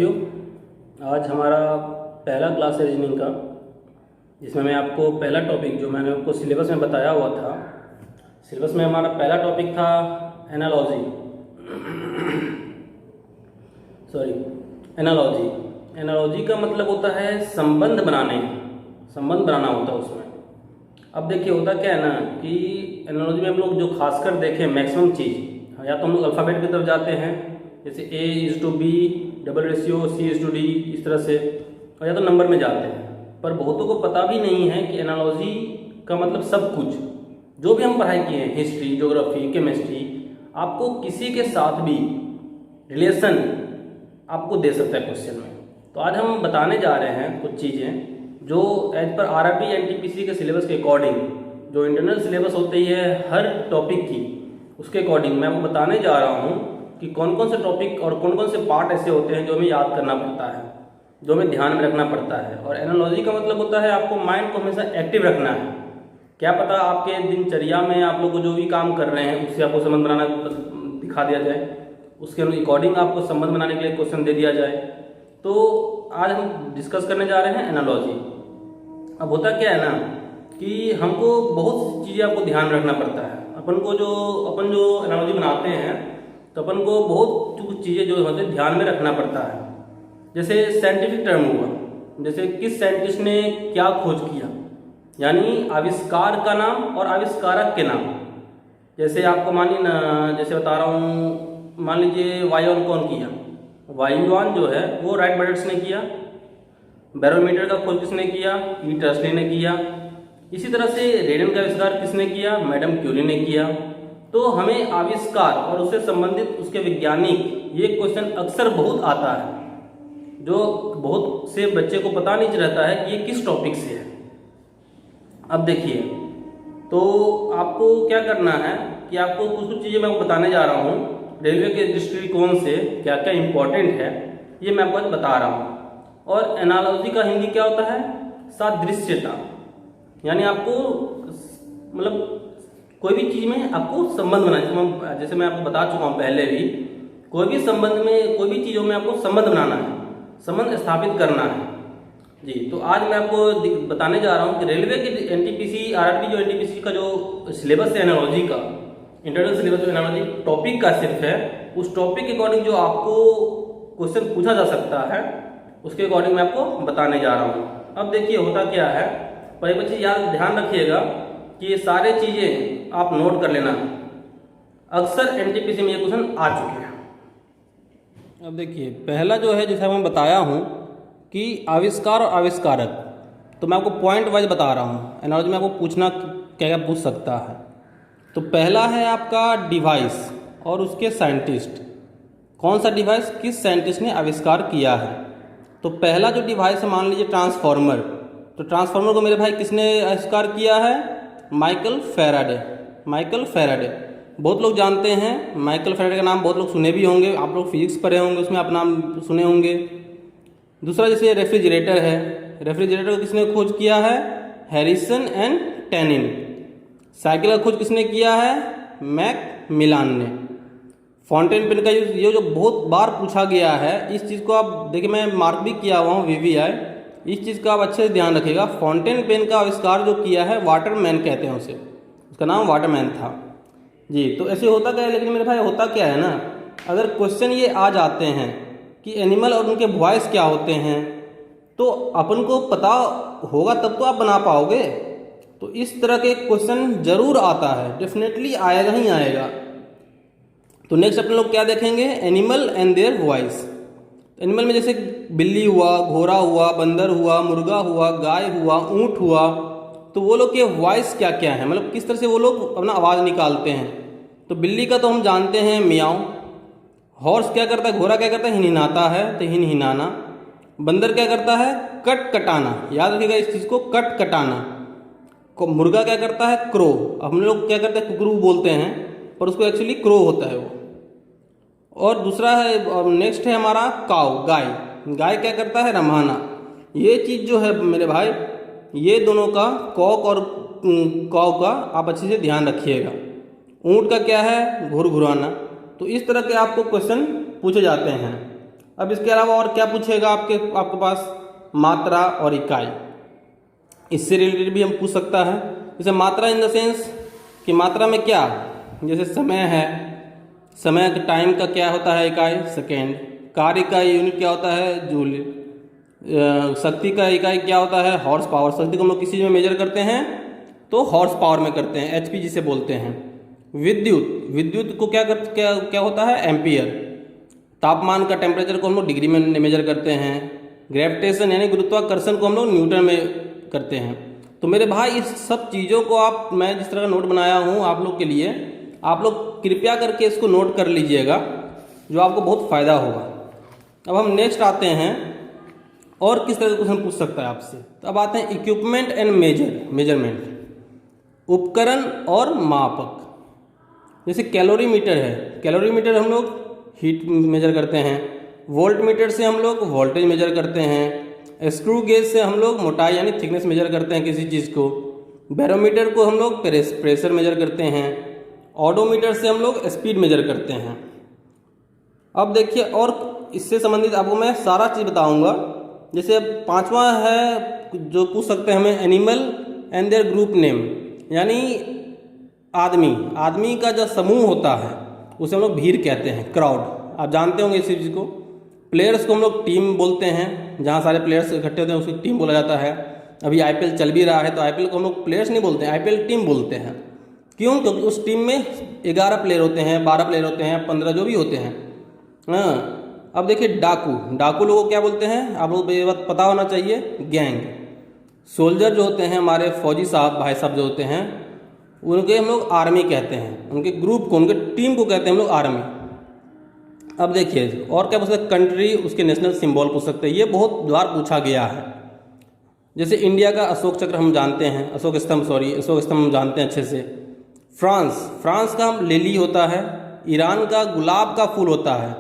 साथियों, आज हमारा पहला क्लास है रीजनिंग का, जिसमें मैं आपको पहला टॉपिक जो मैंने आपको सिलेबस में बताया हुआ था, सिलेबस में हमारा पहला टॉपिक था एनालॉजी। एनालॉजी का मतलब होता है संबंध बनाना होता है उसमें। अब देखिए होता क्या है ना कि एनालॉजी में हम लोग जो खासकर देखें मैक्सिमम चीज़, या तो हम लोग अल्फ़ाबेट की तरफ जाते हैं, जैसे A:B, डबल रेशियो C:D, इस तरह से, और या तो नंबर में जाते हैं। पर बहुतों को पता भी नहीं है कि एनालॉजी का मतलब सब कुछ जो भी हम पढ़ाई किए हैं, हिस्ट्री, ज्योग्राफी, केमिस्ट्री, आपको किसी के साथ भी रिलेशन आपको दे सकता है क्वेश्चन में। तो आज हम बताने जा रहे हैं कुछ चीज़ें जो एज पर RRB NTPC के सिलेबस के अकॉर्डिंग, जो इंटरनल सिलेबस होती है हर टॉपिक की, उसके अकॉर्डिंग मैं आपको बताने जा रहा हूँ कि कौन कौन से टॉपिक और कौन कौन से पार्ट ऐसे होते हैं जो हमें याद करना पड़ता है, जो हमें ध्यान में रखना पड़ता है। और एनालॉजी का मतलब होता है आपको माइंड को हमेशा एक्टिव रखना है। क्या पता आपके दिनचर्या में आप लोग जो भी काम कर रहे हैं उससे आपको संबंध बनाना दिखा दिया जाए, उसके अकॉर्डिंग आपको संबंध बनाने के लिए क्वेश्चन दे दिया जाए। तो आज हम डिस्कस करने जा रहे हैं एनालॉजी। अब होता क्या है ना कि हमको बहुत चीज़ें आपको ध्यान रखना पड़ता है। अपन जो एनालॉजी बनाते हैं तो अपन को बहुत कुछ चीज़ें जो होते हैं ध्यान में रखना पड़ता है। जैसे साइंटिफिक टर्म हुआ, जैसे किस साइंटिस्ट ने क्या खोज किया, यानी आविष्कार का नाम और आविष्कारक के नाम। जैसे आपको जैसे बता रहा हूँ, मान लीजिए वायुयान कौन किया, वायुयान जो है वो राइट ब्रदर्स ने किया। बैरोमीटर का खोज किसने किया, ई टर्सले ने किया। इसी तरह से रेडियन का आविष्कार किसने किया, मैडम क्यूरी ने किया। तो हमें आविष्कार और उससे संबंधित उसके वैज्ञानिक, ये क्वेश्चन अक्सर बहुत आता है, जो बहुत से बच्चे को पता नहीं रहता है कि ये किस टॉपिक से है। अब देखिए, तो आपको क्या करना है कि आपको कुछ चीज़ें मैं बताने जा रहा हूँ रेलवे के दृष्टिकोण से क्या क्या इम्पोर्टेंट है, ये मैं आपको आज बता रहा हूँ। और एनालॉजी का हिंदी क्या होता है, सादृश्यता, यानी आपको मतलब कोई भी चीज़ में आपको संबंध बनाना। जैसे मैं आपको बता चुका हूँ पहले भी, कोई भी संबंध में, कोई भी चीज़ों में आपको संबंध बनाना है, संबंध स्थापित करना है जी। तो आज मैं आपको बताने जा रहा हूँ कि रेलवे के NTPC RRB जो NTPC का जो सिलेबस है एनालॉजी का, इंटरनल सिलेबस जो एनालॉजी टॉपिक का सिर्फ है, उस टॉपिक के अकॉर्डिंग जो आपको क्वेश्चन पूछा जा सकता है, उसके अकॉर्डिंग मैं आपको बताने जा रहा हूँ। अब देखिए होता क्या है, पर बच्चे याद ध्यान रखिएगा कि ये सारे चीज़ें आप नोट कर लेना, अक्सर NTPC में ये क्वेश्चन आ चुके हैं। अब देखिए पहला जो है, जैसे मैं बताया हूँ कि आविष्कार और आविष्कारक, तो मैं आपको पॉइंट वाइज बता रहा हूँ। एनालॉजी में आपको पूछना क्या क्या पूछ सकता है। तो पहला है आपका डिवाइस और उसके साइंटिस्ट, कौन सा डिवाइस किस साइंटिस्ट ने आविष्कार किया है। तो पहला जो डिवाइस है, मान लीजिए ट्रांसफार्मर, तो ट्रांसफार्मर को मेरे भाई किसने आविष्कार किया है, माइकल फैराडे। बहुत लोग जानते हैं माइकल फैराडे का नाम, बहुत लोग सुने भी होंगे, आप लोग फिजिक्स पढ़े होंगे, उसमें आप नाम सुने होंगे। दूसरा जैसे रेफ्रिजरेटर है, रेफ्रिजरेटर को किसने खोज किया है, हैरिसन एंड टेनिन। साइकिल का खोज किसने किया है, मैकमिलान ने। फाउंटेन पेन का ये जो बहुत बार पूछा गया है, इस चीज़ को आप देखिए, मैं मार्क भी किया हुआ हूँ VVI, इस चीज़ का आप अच्छे से ध्यान रखिएगा। फाउंटेन पेन का आविष्कार जो किया है वाटरमैन कहते हैं उसे, उसका नाम वाटरमैन था जी। तो ऐसे होता क्या है, लेकिन मेरे भाई होता क्या है ना, अगर क्वेश्चन ये आ जाते हैं कि एनिमल और उनके वॉइस क्या होते हैं, तो अपन को पता होगा तब तो आप बना पाओगे। तो इस तरह के क्वेश्चन जरूर आता है, डेफिनेटली आएगा ही आएगा। तो नेक्स्ट अपन लोग क्या देखेंगे, animal and their voice. Animal में जैसे बिल्ली हुआ, घोड़ा हुआ, बंदर हुआ, मुर्गा हुआ, गाय हुआ, ऊँट हुआ, तो वो लोग के वॉइस क्या क्या है, मतलब किस तरह से वो लोग अपना आवाज़ निकालते हैं। तो बिल्ली का तो हम जानते हैं मियाऊं, हॉर्स क्या करता है, घोड़ा क्या करता है, हिनहिनाता है, तो हिनहिनाना। बंदर क्या करता है, कटकटाना, याद रखिएगा इस चीज़ को, कटकटाना। मुर्गा क्या करता है, क्रो। हम लोग क्या करते हैं, कुकरू बोलते हैं, पर उसको एक्चुअली क्रो होता है वो। और दूसरा है, नेक्स्ट है हमारा काऊ, गाय क्या करता है, रम्हाना। ये चीज़ जो है मेरे भाई, ये दोनों का, कॉक और काऊ का आप अच्छे से ध्यान रखिएगा। ऊँट का क्या है, घुरघुराना। तो इस तरह के आपको क्वेश्चन पूछे जाते हैं। अब इसके अलावा और क्या पूछेगा आपके पास, मात्रा और इकाई, इससे रिलेटेड भी हम पूछ सकता है। जैसे मात्रा इन द सेंस कि मात्रा में क्या, जैसे समय है, समय टाइम का क्या होता है इकाई सेकेंड, कार्य का यूनिट क्या होता है जूल, शक्ति का इकाई क्या होता है हॉर्स पावर, शक्ति को हम लोग किसी चीज़ में मेजर करते हैं तो हॉर्स पावर में करते हैं, एचपी जिसे बोलते हैं। विद्युत को क्या होता है एम्पियर, तापमान का टेम्परेचर को हम लोग डिग्री में मेजर करते हैं, ग्रेविटेशन यानी गुरुत्वाकर्षण को हम लोग न्यूटन में करते हैं। तो मेरे भाई इस सब चीज़ों को मैं जिस तरह का नोट बनाया हूँ आप लोग के लिए, आप लोग कृपया करके इसको नोट कर लीजिएगा, जो आपको बहुत फ़ायदा होगा। अब हम नेक्स्ट आते हैं और किस तरह का क्वेश्चन पूछ सकता है आपसे। तो अब आते हैं इक्विपमेंट एंड मेजरमेंट, उपकरण और मापक। जैसे कैलोरीमीटर है, कैलोरीमीटर हम लोग हीट मेजर करते हैं, वोल्ट मीटर से हम लोग वोल्टेज मेजर करते हैं, स्क्रू गेज से हम लोग मोटाई यानी थिकनेस मेजर करते हैं किसी चीज़ को, बैरोमीटर को हम लोग प्रेशर मेजर करते हैं, ऑडोमीटर से हम लोग स्पीड मेजर करते हैं। अब देखिए और इससे संबंधित आपको मैं सारा चीज़ बताऊंगा। जैसे अब पांचवा है जो पूछ सकते हैं हमें, animal and there group name, यानी आदमी का जो समूह होता है उसे हम लोग भीड़ कहते हैं, क्राउड, आप जानते होंगे इस चीज़ को। प्लेयर्स को हम लोग टीम बोलते हैं, जहाँ सारे प्लेयर्स इकट्ठे होते हैं उसकी टीम बोला जाता है। अभी आईपीएल चल भी रहा है तो आईपीएल को हम लोग प्लेयर्स नहीं बोलते हैं, आईपीएल टीम बोलते हैं। क्यों? क्योंकि उस टीम में 11 प्लेयर होते हैं, 12 प्लेयर होते हैं, 15 जो भी होते हैं। हाँ, अब देखिए डाकू लोगों को क्या बोलते हैं आप लोगों को ये बात पता होना चाहिए, गैंग। सोल्जर जो होते हैं हमारे फौजी साहब भाई साहब जो होते हैं उनके हम लोग आर्मी कहते हैं, उनके ग्रुप को उनके टीम को कहते हैं हम लोग आर्मी। अब देखिए और क्या पूछ सकते हैं, कंट्री उसके नेशनल सिंबल पूछ सकते हैं, ये बहुत बार पूछा गया है। जैसे इंडिया का अशोक चक्र हम जानते हैं, अशोक स्तंभ हम जानते हैं अच्छे से। फ्रांस का लिली होता है, ईरान का गुलाब का फूल होता है,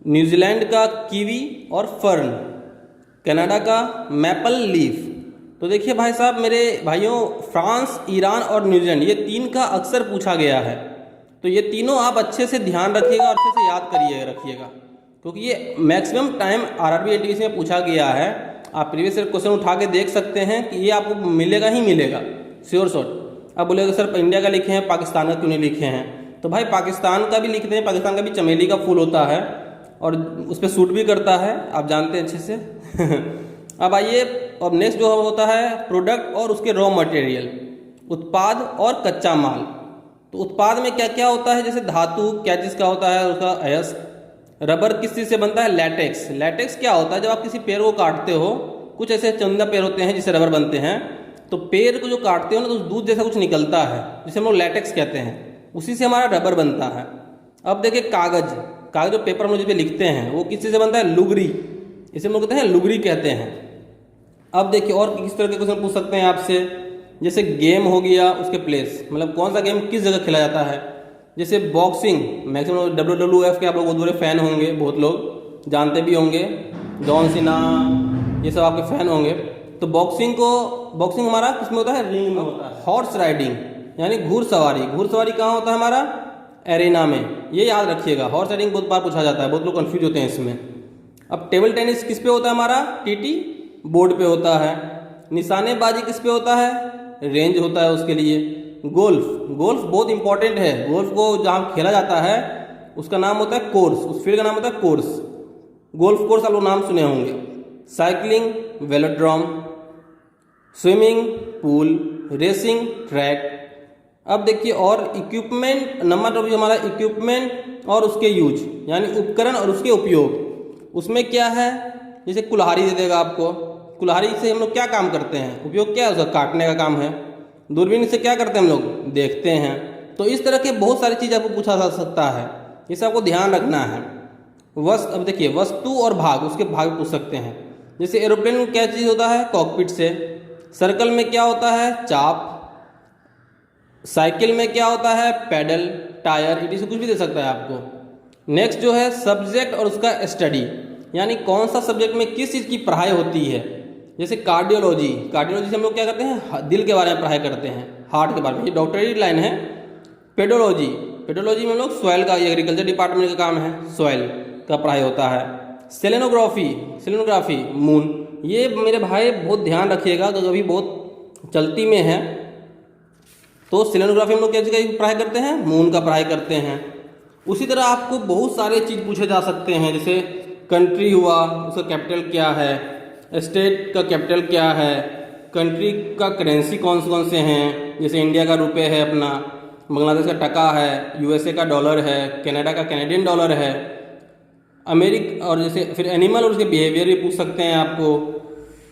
न्यूजीलैंड का कीवी और फर्न, कनाडा का मैपल लीफ। तो देखिए भाई साहब मेरे भाइयों, फ्रांस, ईरान और न्यूजीलैंड ये 3 का अक्सर पूछा गया है। तो ये तीनों आप अच्छे से ध्यान रखिएगा और अच्छे से याद रखिएगा, क्योंकि ये मैक्सिमम टाइम आरआरबी एनटीपीसी में पूछा गया है। आप प्रीवियस ईयर क्वेश्चन उठा के देख सकते हैं कि ये आपको मिलेगा ही मिलेगा, श्योर शॉट। अब बोलेगा सर इंडिया का लिखे हैं, पाकिस्तान का क्यों नहीं लिखे हैं? तो भाई पाकिस्तान का भी लिखते हैं, पाकिस्तान का भी चमेली का फूल होता है और उस पर सूट भी करता है, आप जानते हैं अच्छे से। अब आइए, अब नेक्स्ट जो होता है प्रोडक्ट और उसके रॉ मटेरियल, उत्पाद और कच्चा माल। तो उत्पाद में क्या क्या होता है, जैसे धातु क्या चीज़ का होता है, उसका अयस्क। रबर किस चीज़ से बनता है, लैटेक्स। लैटेक्स क्या होता है, जब आप किसी पेड़ को काटते हो, कुछ ऐसे चंदा पेड़ होते हैं जिससे रबर बनते हैं, तो पेड़ को जो काटते हो ना तो दूध जैसा कुछ निकलता है जिसे हम लोग लैटेक्स कहते हैं, उसी से हमारा रबर बनता है। अब देखिए कागज जो पेपर हम लोग जिस पे लिखते हैं वो किस चीज़ से बनता है, लुगरी, इसे हम लोग कहते हैं लुगरी कहते हैं। अब देखिए और किस तरह के क्वेश्चन पूछ सकते हैं आपसे, जैसे गेम हो गया उसके प्लेस, मतलब कौन सा गेम किस जगह खेला जाता है। जैसे बॉक्सिंग, मैक्सिमम WWF के आप लोग बहुत बड़े फैन होंगे, बहुत लोग जानते भी होंगे, जॉन सीना ये सब आपके फैन होंगे। तो बॉक्सिंग हमारा किसमें होता है, रिंग में होता है। हॉर्स राइडिंग यानी घुड़सवारी कहाँ होता है हमारा, एरेना में, ये याद रखिएगा। हॉर्स राइडिंग बहुत बार पूछा जाता है, बहुत लोग कंफ्यूज होते हैं इसमें। अब टेबल टेनिस किस पे होता है हमारा, TT बोर्ड पे होता है। निशानेबाजी किस पे होता है, रेंज होता है उसके लिए। गोल्फ बहुत इंपॉर्टेंट है, गोल्फ को जहाँ खेला जाता है उसका नाम होता है कोर्स, उस फील्ड का नाम होता है कोर्स, गोल्फ कोर्स आप लोग नाम सुने होंगे। Cycling velodrome, swimming pool, racing track. अब देखिए और इक्विपमेंट, नंबर टॉपिक हमारा इक्विपमेंट और उसके यूज यानी उपकरण और उसके उपयोग। उसमें क्या है, जैसे कुल्हाड़ी दे देगा आपको, कुल्हाड़ी से हम लोग क्या काम करते हैं, उपयोग क्या है उसका, काटने का काम है। दूरबीन से क्या करते हैं हम लोग, देखते हैं। तो इस तरह के बहुत सारी चीज़ आपको पूछा जा सकता है, इसे आपको ध्यान रखना है। अब देखिए वस्तु और भाग, उसके भाग पूछ सकते हैं। जैसे एरोप्लेन में क्या चीज़ होता है, कॉकपिट से। सर्कल में क्या होता है, चाप। साइकिल में क्या होता है, पैडल, टायर, इटी से कुछ भी दे सकता है आपको। नेक्स्ट जो है सब्जेक्ट और उसका स्टडी, यानी कौन सा सब्जेक्ट में किस चीज़ की पढ़ाई होती है। जैसे कार्डियोलॉजी से हम लोग क्या करते हैं, दिल के बारे में पढ़ाई करते हैं, हार्ट के बारे में, ये डॉक्टरी लाइन है। पेडोलॉजी में हम लोग सॉइल का, एग्रीकल्चर डिपार्टमेंट का काम है, सॉइल का पढ़ाई होता है। सेलेनोग्राफी मून, ये मेरे भाई बहुत ध्यान रखिएगा, अगर कभी बहुत चलती में है तो सेलेनोग्राफी हम लोग क्या चीज़ पढ़ाई करते हैं, मून का पढ़ाई करते हैं। उसी तरह आपको बहुत सारे चीज़ पूछे जा सकते हैं, जैसे कंट्री हुआ, उसका कैपिटल क्या है, स्टेट का कैपिटल क्या है, कंट्री का करेंसी कौन से हैं, जैसे इंडिया का रुपए है अपना, बांग्लादेश का टका है, यूएसए का डॉलर है, कनाडा का कैनेडियन डॉलर है, अमेरिका, और जैसे फिर एनिमल और उसके बिहेवियर भी पूछ सकते हैं आपको,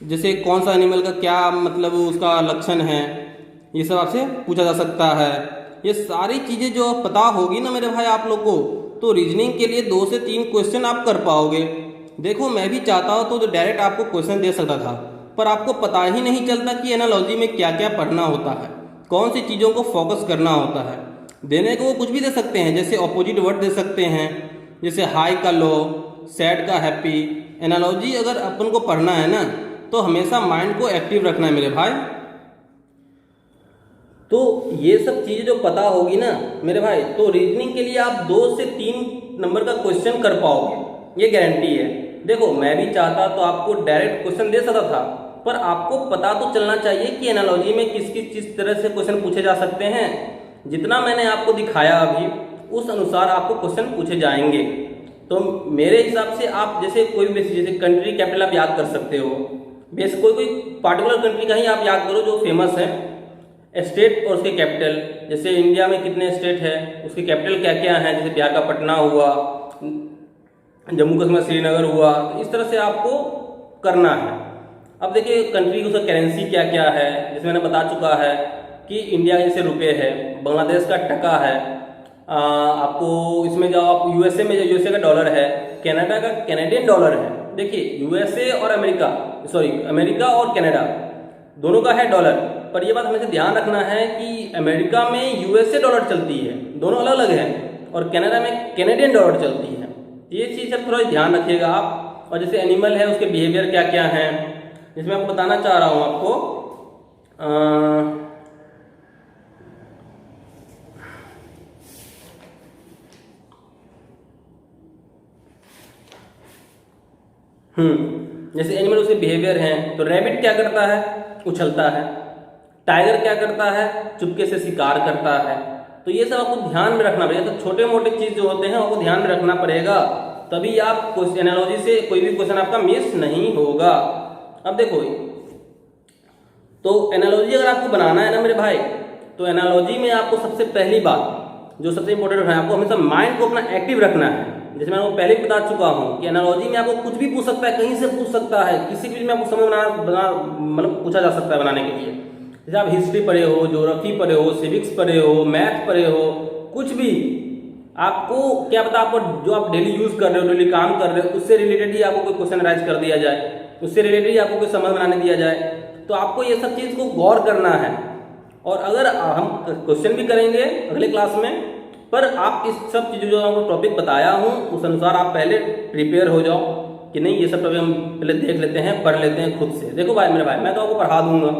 जैसे कौन सा एनिमल का क्या मतलब उसका लक्षण है, ये सब आपसे पूछा जा सकता है। ये सारी चीज़ें जो पता होगी ना मेरे भाई आप लोग को, तो रीजनिंग के लिए 2 से 3 क्वेश्चन आप कर पाओगे। देखो मैं भी चाहता हूँ तो डायरेक्ट आपको क्वेश्चन दे सकता था, पर आपको पता ही नहीं चलता कि एनालॉजी में क्या क्या पढ़ना होता है, कौन सी चीज़ों को फोकस करना होता है। देने को वो कुछ भी दे सकते हैं, जैसे ऑपोजिट वर्ड दे सकते हैं, जैसे हाई का लो, सैड का हैप्पी। एनालॉजी अगर अपन को पढ़ना है ना तो हमेशा माइंड को एक्टिव रखना है मेरे भाई। तो ये सब चीज़ें जो पता होगी ना मेरे भाई, तो रीजनिंग के लिए आप 2 से 3 नंबर का क्वेश्चन कर पाओगे, ये गारंटी है। देखो मैं भी चाहता तो आपको डायरेक्ट क्वेश्चन दे सकता था, पर आपको पता तो चलना चाहिए कि एनालॉजी में किस तरह से क्वेश्चन पूछे जा सकते हैं। जितना मैंने आपको दिखाया अभी उस अनुसार आपको क्वेश्चन पूछे जाएंगे। तो मेरे हिसाब से आप जैसे कोई भी जैसे कंट्री कैपिटल आप याद कर सकते हो, बेस कोई पार्टिकुलर कंट्री का ही आप याद करो जो फेमस है, स्टेट और उसके कैपिटल, जैसे इंडिया में कितने स्टेट है, उसके कैपिटल क्या क्या हैं, जैसे बिहार का पटना हुआ, जम्मू कश्मीर श्रीनगर हुआ, तो इस तरह से आपको करना है। अब देखिए कंट्री की उसका करेंसी क्या क्या है, जैसे मैंने बता चुका है कि इंडिया का जैसे रुपये है, बांग्लादेश का टका है, आपको इसमें जो आप यूएसए में यूएसए का डॉलर है, कनाडा का कैनेडियन डॉलर है। देखिए यूएसए और अमेरिका और कनाडा दोनों का है डॉलर, पर यह बात हमें ध्यान रखना है कि अमेरिका में यूएसए डॉलर चलती है, दोनों अलग अलग हैं, और कनाडा में कैनेडियन डॉलर चलती है। ये चीज़ सब थोड़ा ध्यान rखिएगा आप। और जैसे एनिमल है उसके बिहेवियर क्या क्या हैं, जिसमें आपको बताना चाह रहा हूँ आपको जैसे एनिमल उसके बिहेवियर हैं, तो रैबिट क्या करता है, उछलता है। टाइगर क्या करता है, चुपके से शिकार करता है। तो ये सब आपको ध्यान में रखना पड़ेगा। तो छोटे मोटे चीज जो होते हैं आपको ध्यान में रखना पड़ेगा, तभी आप एनालॉजी से कोई भी क्वेश्चन आपका मिस नहीं होगा। अब देखो, तो एनालॉजी अगर आपको बनाना है ना मेरे भाई, तो एनालॉजी में आपको सबसे पहली बात जो सबसे इंपॉर्टेंट है, आपको हमेशा माइंड को अपना एक्टिव रखना है। जैसे मैं आपको पहले भी बता चुका हूँ कि एनालॉजी में आपको कुछ भी पूछ सकता है, कहीं से पूछ सकता है, किसी भी चीज में आपको समय मतलब पूछा जा सकता है बनाने के लिए। जैसे आप हिस्ट्री पढ़े हो, ज्योग्राफी पढ़े हो, सिविक्स पढ़े हो, मैथ पढ़े हो, कुछ भी आपको क्या पता, आपको जो आप डेली यूज कर रहे हो, डेली काम कर रहे हो, उससे रिलेटेड ही आपको कोई क्वेश्चन राइज कर दिया जाए, उससे रिलेटेड ही आपको कोई समझ बनाने दिया जाए, तो आपको ये सब चीज़ को गौर करना है। और अगर हम क्वेश्चन भी करेंगे अगले क्लास में, पर आप इस सब चीज़ों जो आपको टॉपिक बताया हूँ उस अनुसार आप पहले प्रिपेयर हो जाओ कि नहीं ये सब टॉपिक हम पहले देख लेते हैं, पढ़ लेते हैं खुद से। देखो भाई मेरे भाई, मैं तो आपको पढ़ा दूंगा,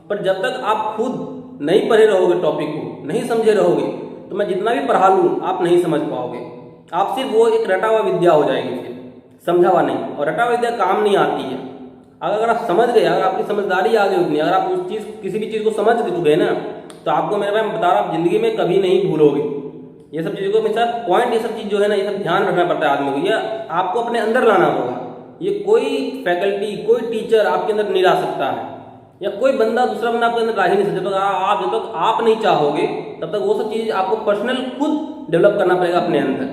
पर जब तक आप खुद नहीं पढ़े रहोगे, टॉपिक को नहीं समझे रहोगे, तो मैं जितना भी पढ़ा लूँ आप नहीं समझ पाओगे। आप सिर्फ वो एक रटा हुआ विद्या हो जाएगी, फिर समझा हुआ नहीं, और रटा हुआ विद्या काम नहीं आती है। अगर आप समझ गए, अगर आपकी समझदारी आ गई उतनी, अगर आप उस चीज़ किसी भी चीज़ को समझ चुके ना, तो आपको मेरे भाई बता रहा हूँ, आप जिंदगी में कभी नहीं भूलोगे ये सब चीज़ों को। हमेशा पॉइंट ये सब चीज़ जो है ना, ये सब ध्यान रखना पड़ता है आदमी को, ये आपको अपने अंदर लाना होगा। ये कोई फैकल्टी, कोई टीचर आपके अंदर नहीं ला सकता है, या कोई बंदा, दूसरा बंदा आपके अंदर ला ही नहीं सकता। जब तक आप नहीं चाहोगे, तब तक वो सब चीज़ आपको पर्सनल खुद डेवलप करना पड़ेगा अपने अंदर।